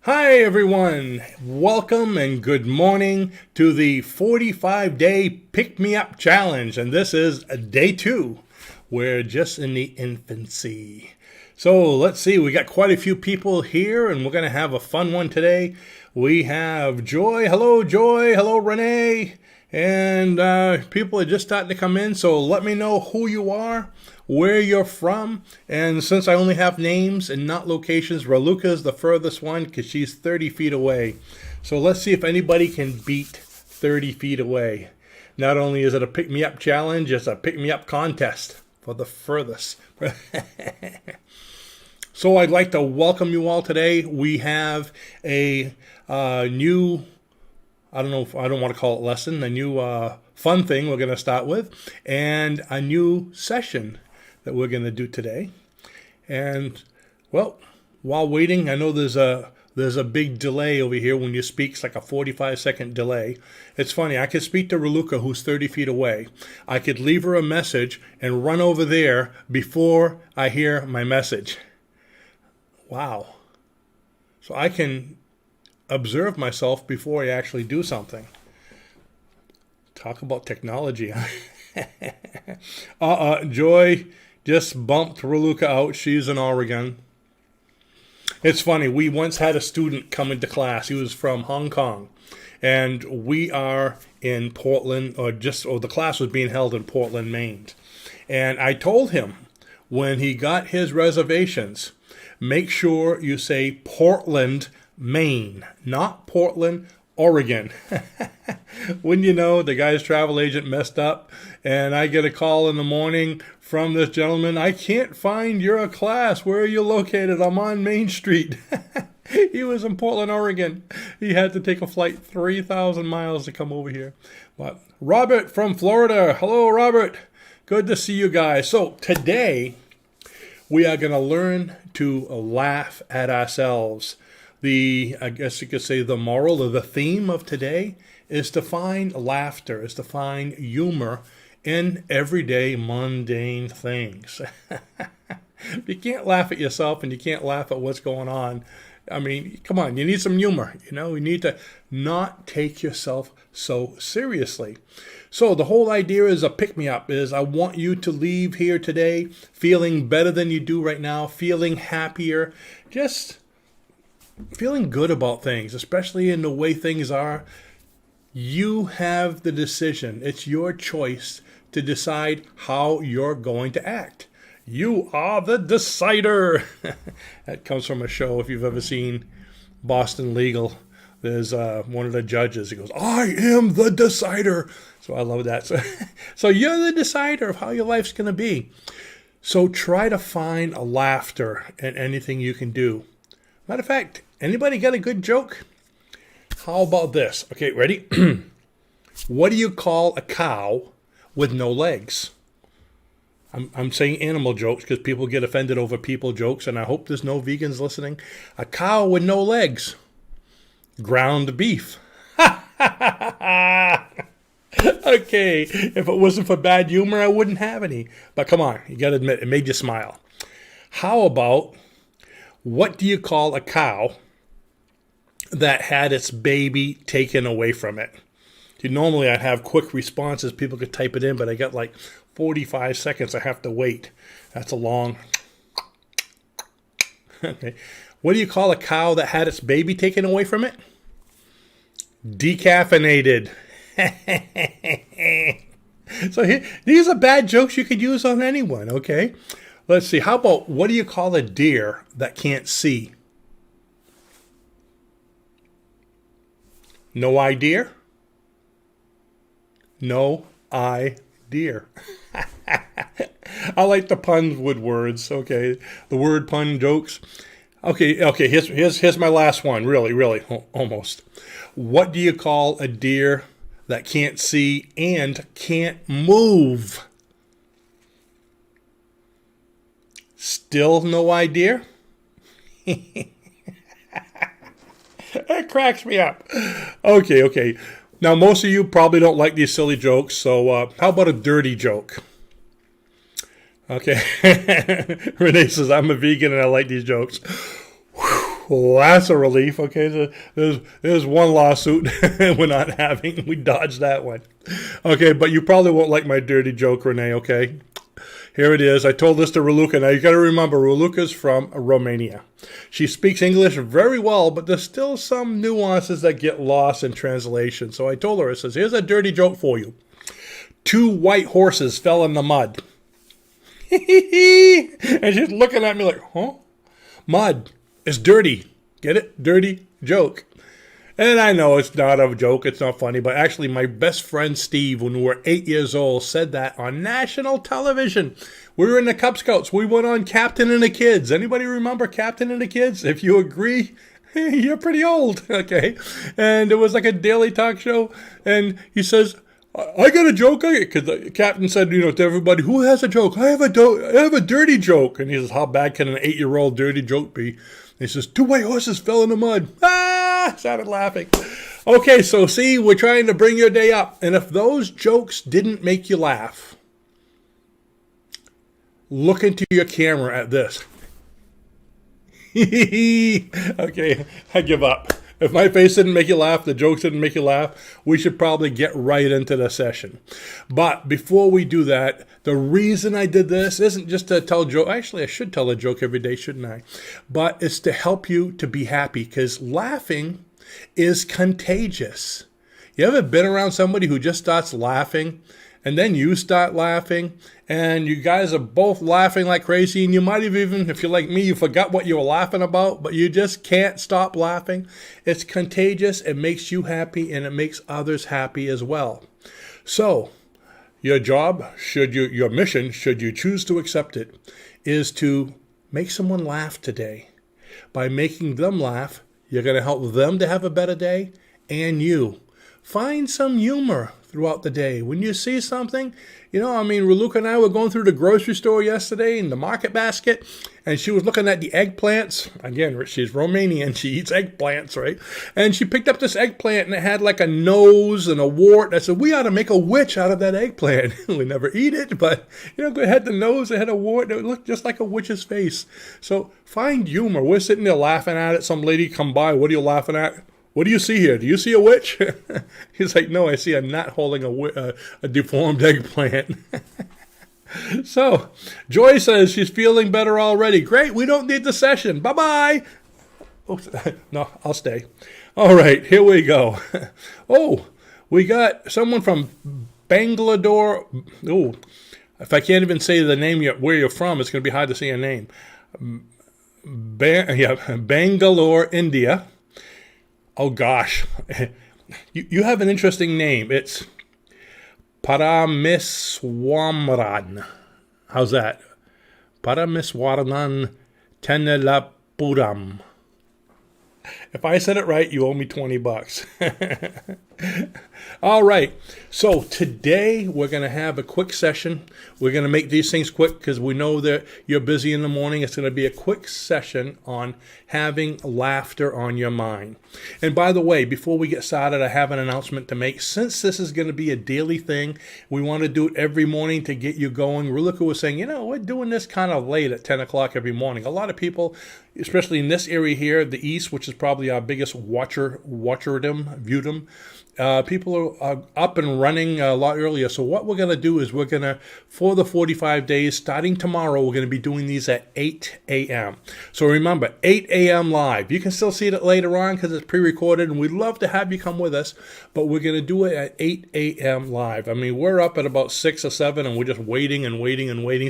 Hi everyone, welcome and good morning to the 45-day Pick Me Up Challenge, and this is day 2. We're just in the infancy. So let's see, we got quite a few people here and we're going to have a fun one today. We have Joy, hello Rene, and people are just starting to come in, so let me know who you are, where you're from, and since I only have names and not locations, Raluca's the furthest one because she's 30 feet away. So let's see if anybody can beat 30 feet away. Not only is it a pick-me-up challenge, it's a pick-me-up contest for the furthest. So I'd like to welcome you all today. We have a new, I don't want to call it lesson, a new fun thing we're going to start with, and a new session that we're going to do today. And well, while waiting, I know there's a big delay over here when you speak. It's like a 45-second delay. It's funny, I could speak to Raluca, who's 30 feet away. I could leave her a message and run over there before I hear my message. Wow. So I can observe myself before I actually do something. Talk about technology. Joy just bumped Raluca out. She's in Oregon. It's funny, we once had a student come into class. He was from Hong Kong. And we are in Portland, or the class was being held in Portland, Maine. And I told him when he got his reservations, make sure you say Portland, Maine, not Portland, Oregon. Wouldn't you know, the guy's travel agent messed up, and I get a call in the morning from this gentleman, I can't find your class. Where are you located? I'm on Main Street. He was in Portland, Oregon. He had to take a flight 3,000 miles to come over here. But Robert from Florida. Hello, Robert. Good to see you guys. So today, we are going to learn to laugh at ourselves. I guess you could say the moral or the theme of today is to find laughter, is to find humor in everyday mundane things. You can't laugh at yourself and you can't laugh at what's going on. I mean, come on, you need some humor. You need to not take yourself so seriously. So the whole idea is a pick-me-up, is I want you to leave here today feeling better than you do right now, feeling happier, just feeling good about things, especially in the way things are. You have the decision. It's your choice to decide how you're going to act. You are the decider. That comes from a show, if you've ever seen Boston Legal. There's one of the judges. He goes, I am the decider. So I love that. So you're the decider of how your life's going to be. So try to find a laughter in anything you can do. Matter of fact, anybody got a good joke? How about this? Okay, ready? What do you call a cow with no legs? I'm saying animal jokes because people get offended over people jokes, and I hope there's no vegans listening. A cow with no legs. Ground beef. Okay, if it wasn't for bad humor, I wouldn't have any. But come on, you got to admit, it made you smile. How about, what do you call a cow that had its baby taken away from it? Normally I'd have quick responses. People could type it in, but I got like 45 seconds I have to wait. That's a long... Okay. What do you call a cow that had its baby taken away from it? Decaffeinated. So these are bad jokes you could use on anyone, okay? Let's see. How about, what do you call a deer that can't see? No idea? No idea. I like the puns with words, okay? The word pun jokes. Okay, here's my last one, really, almost. What do you call a deer that can't see and can't move? Still no idea? That cracks me up. Okay. Now, most of you probably don't like these silly jokes, so how about a dirty joke? Okay. Rene says, I'm a vegan and I like these jokes. Whew. Well, that's a relief. Okay, so there's one lawsuit we're not having. We dodged that one. Okay, but you probably won't like my dirty joke, Rene, okay? Here it is. I told this to Raluca. Now, you got to remember, Raluca's from Romania. She speaks English very well, but there's still some nuances that get lost in translation. So I told her, I says, here's a dirty joke for you. 2 white horses fell in the mud. And she's looking at me like, huh? Mud. It's dirty. Get it? Dirty joke. And I know it's not a joke. It's not funny. But actually, my best friend Steve, when we were 8 years old, said that on national television. We were in the Cub Scouts. We went on Captain and the Kids. Anybody remember Captain and the Kids? If you agree, you're pretty old. Okay. And it was like a daily talk show. And he says, I got a joke. Because the captain said, to everybody, who has a joke? I have a dirty joke. And he says, how bad can an 8-year-old dirty joke be? He says, 2 white horses fell in the mud. Started laughing. Okay, so see, we're trying to bring your day up. And if those jokes didn't make you laugh, look into your camera at this. Okay, I give up. If my face didn't make you laugh, the jokes didn't make you laugh, we should probably get right into the session. But before we do that, the reason I did this isn't just to tell a joke. Actually, I should tell a joke every day, shouldn't I? But it's to help you to be happy, because laughing is contagious. You ever been around somebody who just starts laughing, and then you start laughing, and you guys are both laughing like crazy, and you might have even, if you're like me, you forgot what you were laughing about, but you just can't stop laughing. It's contagious, it makes you happy, and it makes others happy as well. So, your job, your mission, should you choose to accept it, is to make someone laugh today. By making them laugh, you're going to help them to have a better day, and you. Find some humor throughout the day. When you see something, Raluca and I were going through the grocery store yesterday in the market basket, and she was looking at the eggplants. Again, she's Romanian. She eats eggplants, right? And she picked up this eggplant, and it had like a nose and a wart. I said, we ought to make a witch out of that eggplant. We never eat it, but, it had the nose, it had a wart, it looked just like a witch's face. So find humor. We're sitting there laughing at it. Some lady come by. What are you laughing at? What do you see here? Do you see a witch? He's like, no, I see a gnat holding a deformed eggplant. So, Joy says she's feeling better already. Great, we don't need the session. Bye-bye. Oh, no, I'll stay. All right, here we go. Oh, we got someone from Bangalore. Oh, if I can't even say the name yet, where you're from, it's going to be hard to say your name. Bangalore, India. Oh, gosh. You have an interesting name. It's Paramiswaran. How's that? Paramiswaran Tenelapuram. If I said it right, you owe me $20. All right. So today we're going to have a quick session. We're going to make these things quick because we know that you're busy in the morning. It's going to be a quick session on having laughter on your mind. And by the way, before we get started, I have an announcement to make. Since this is going to be a daily thing, we want to do it every morning to get you going. Rulica was saying, we're doing this kind of late at 10 o'clock every morning. A lot of people, especially in this area here, the East, which is probably our biggest viewdom, people are up and running a lot earlier. So what we're going to do is for the 45 days, starting tomorrow, we're going to be doing these at 8 a.m. So remember, 8 a.m. live. You can still see it later on because it's pre-recorded, and we'd love to have you come with us, but we're going to do it at 8 a.m. live. I mean, we're up at about 6 or 7, and we're just waiting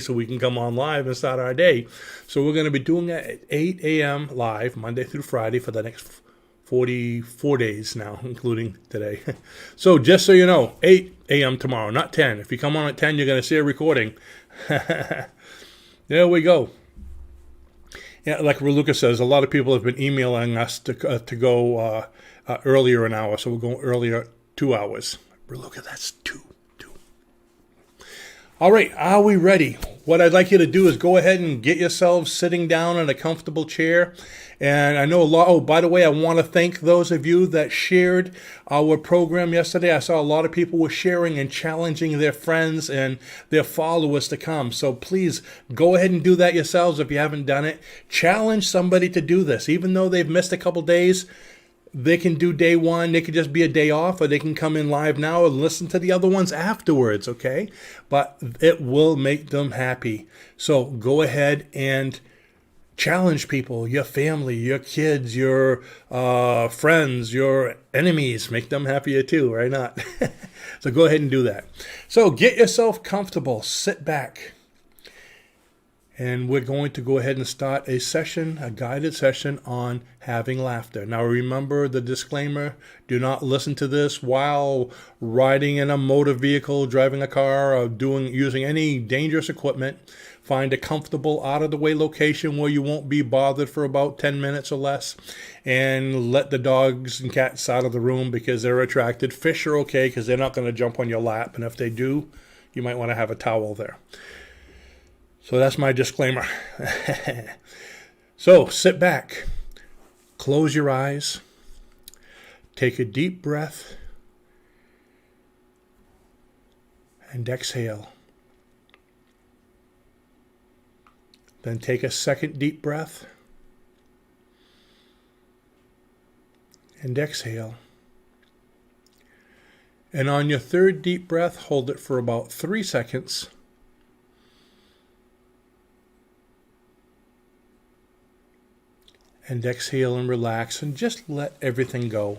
so we can come on live and start our day. So we're going to be doing it at 8 a.m. live, Monday through Friday, for the next 44 days now, including today. So just so you know, 8 a.m. tomorrow, not 10. If you come on at 10, you're going to see a recording. There we go. Yeah, like Raluca says, a lot of people have been emailing us to go earlier an hour, so we're going earlier 2 hours. Raluca, that's two. All right, are we ready? What I'd like you to do is go ahead and get yourselves sitting down in a comfortable chair. And I know a lot, oh, by the way, I want to thank those of you that shared our program yesterday. I saw a lot of people were sharing and challenging their friends and their followers to come. So please go ahead and do that yourselves if you haven't done it. Challenge somebody to do this. Even though they've missed a couple days, they can do day one. They could just be a day off, or they can come in live now and listen to the other ones afterwards, okay? But it will make them happy. So go ahead and challenge people, your family, your kids, your friends, your enemies. Make them happier too, right? Not. So go ahead and do that. So get yourself comfortable. Sit back. And we're going to go ahead and start a session, a guided session on having laughter. Now remember the disclaimer, do not listen to this while riding in a motor vehicle, driving a car, or using any dangerous equipment. Find a comfortable, out-of-the-way location where you won't be bothered for about 10 minutes or less. And let the dogs and cats out of the room because they're attracted. Fish are okay because they're not going to jump on your lap. And if they do, you might want to have a towel there. So that's my disclaimer. So sit back, close your eyes, take a deep breath, and exhale. Then take a second deep breath and exhale. And on your third deep breath, hold it for about 3 seconds. And exhale and relax and just let everything go.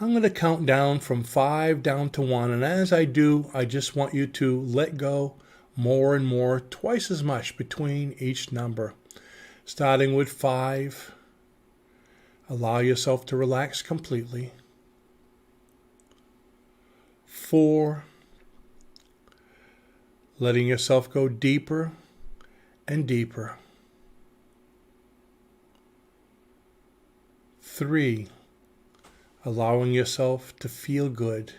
I'm going to count down from 5 down to 1. And as I do, I just want you to let go more and more, twice as much between each number. Starting with 5, allow yourself to relax completely. 4, letting yourself go deeper and deeper. 3, allowing yourself to feel good.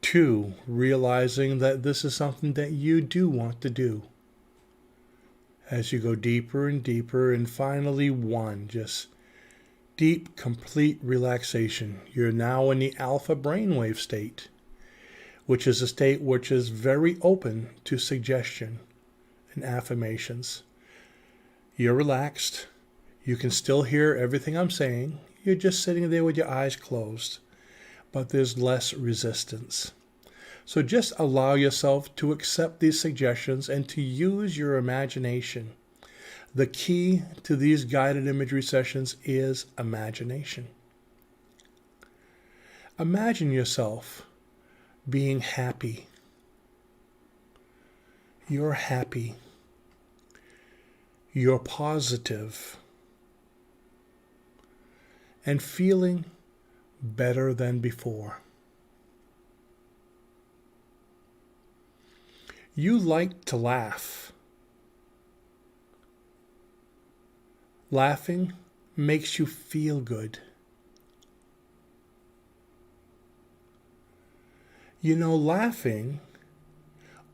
2, realizing that this is something that you do want to do. As you go deeper and deeper, and finally 1, just deep, complete relaxation. You're now in the alpha brainwave state, which is a state which is very open to suggestion and affirmations. You're relaxed. You can still hear everything I'm saying. You're just sitting there with your eyes closed, but there's less resistance. So just allow yourself to accept these suggestions and to use your imagination. The key to these guided imagery sessions is imagination. Imagine yourself being happy. You're happy. You're positive. And feeling better than before. You like to laugh. Laughing makes you feel good. You know, laughing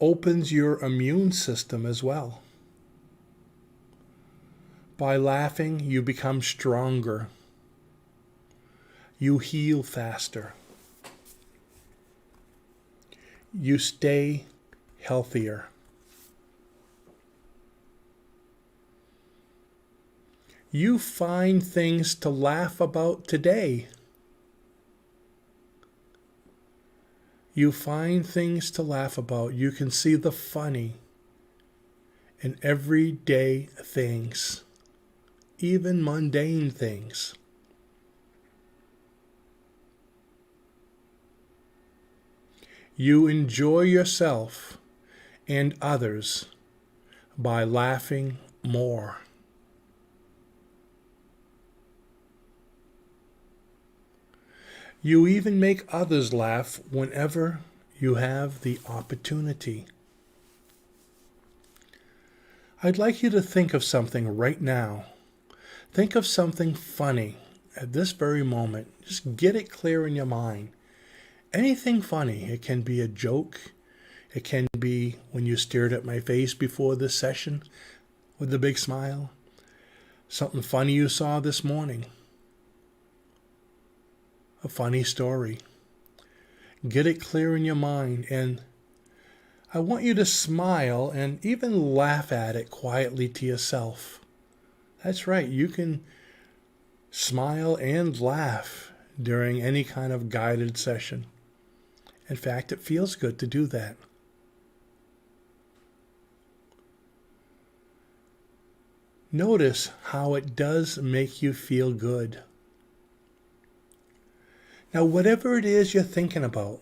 opens your immune system as well. By laughing, you become stronger. You heal faster. You stay healthier. You find things to laugh about today. You find things to laugh about. You can see the funny in everyday things, even mundane things. You enjoy yourself and others by laughing more. You even make others laugh whenever you have the opportunity. I'd like you to think of something right now. Think of something funny at this very moment. Just get it clear in your mind. Anything funny. It can be a joke. It can be when you stared at my face before this session with a big smile. Something funny you saw this morning. A funny story. Get it clear in your mind, and I want you to smile and even laugh at it quietly to yourself. That's right, you can smile and laugh during any kind of guided session. In fact, it feels good to do that. Notice how it does make you feel good. Now, whatever it is you're thinking about,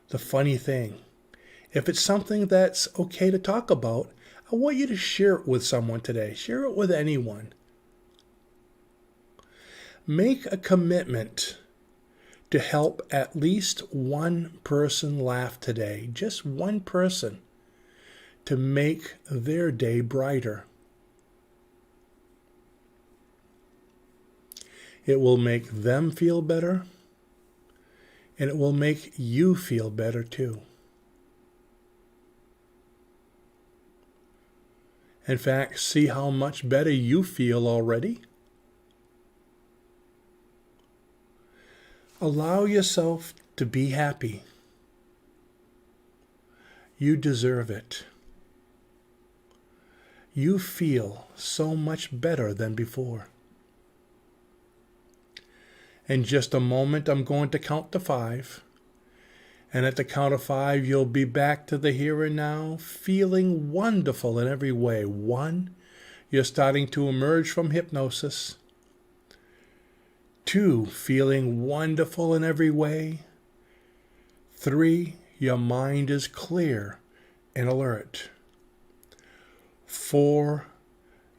the funny thing, if it's something that's okay to talk about, I want you to share it with someone today. Share it with anyone. Make a commitment to help at least one person laugh today. Just one person, to make their day brighter. It will make them feel better, and it will make you feel better too. In fact, see how much better you feel already. Allow yourself to be happy. You deserve it. You feel so much better than before. In just a moment, I'm going to count to 5. And at the count of 5, you'll be back to the here and now, feeling wonderful in every way. 1, you're starting to emerge from hypnosis. 2, feeling wonderful in every way. 3, your mind is clear and alert. 4,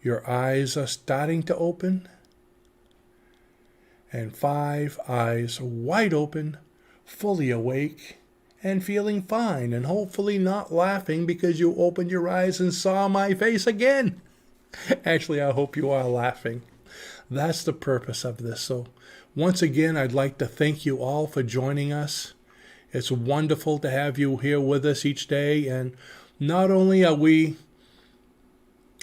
your eyes are starting to open. And 5, eyes wide open, fully awake, and feeling fine, and hopefully not laughing because you opened your eyes and saw my face again. Actually, I hope you are laughing. That's the purpose of this. So once again, I'd like to thank you all for joining us. It's wonderful to have you here with us each day. And not only are we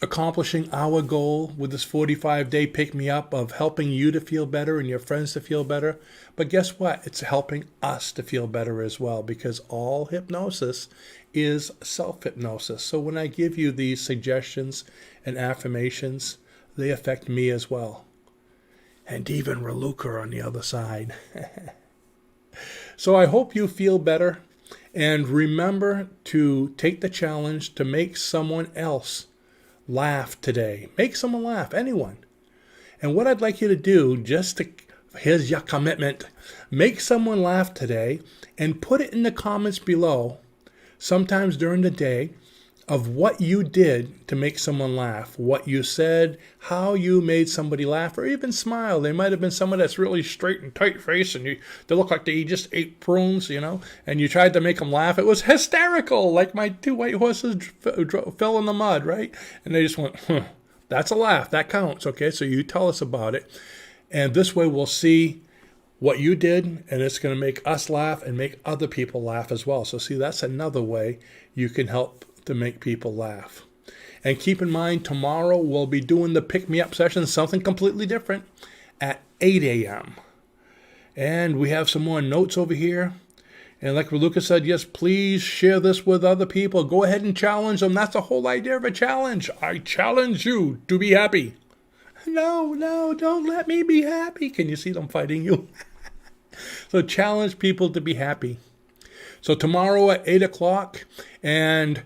accomplishing our goal with this 45-day pick-me-up of helping you to feel better and your friends to feel better, but guess what? It's helping us to feel better as well, because all hypnosis is self-hypnosis. So when I give you these suggestions and affirmations, they affect me as well. And even Raluca on the other side. So I hope you feel better, and remember to take the challenge to make someone else laugh today. Make someone laugh, anyone. And what I'd like you to do, here's your commitment. Make someone laugh today and put it in the comments below, sometimes during the day, of what you did to make someone laugh, what you said, how you made somebody laugh, or even smile. They might have been someone that's really straight and tight face, and they look like they just ate prunes, and you tried to make them laugh. It was hysterical, like my 2 white horses fell in the mud, right? And they just went, that's a laugh. That counts, okay? So you tell us about it. And this way we'll see what you did, and it's going to make us laugh and make other people laugh as well. So see, that's another way you can help to make people laugh. And keep in mind, tomorrow we'll be doing the pick-me-up session, something completely different, at 8 a.m. And we have some more notes over here. And like Raluca said, yes, please share this with other people. Go ahead and challenge them. That's the whole idea of a challenge. I challenge you to be happy. No, don't let me be happy. Can you see them fighting you? So challenge people to be happy. So tomorrow at 8 o'clock, and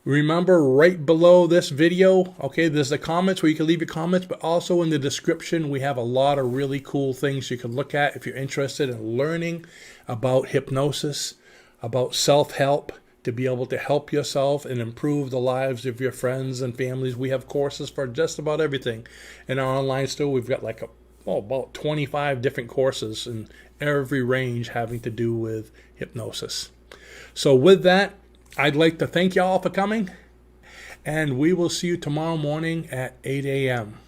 remember, right below this video, okay, there's the comments where you can leave your comments, but also in the description, we have a lot of really cool things you can look at if you're interested in learning about hypnosis, about self-help, to be able to help yourself and improve the lives of your friends and families. We have courses for just about everything. In our online store, we've got like about 25 different courses in every range having to do with hypnosis. So with that, I'd like to thank you all for coming, and we will see you tomorrow morning at 8 a.m.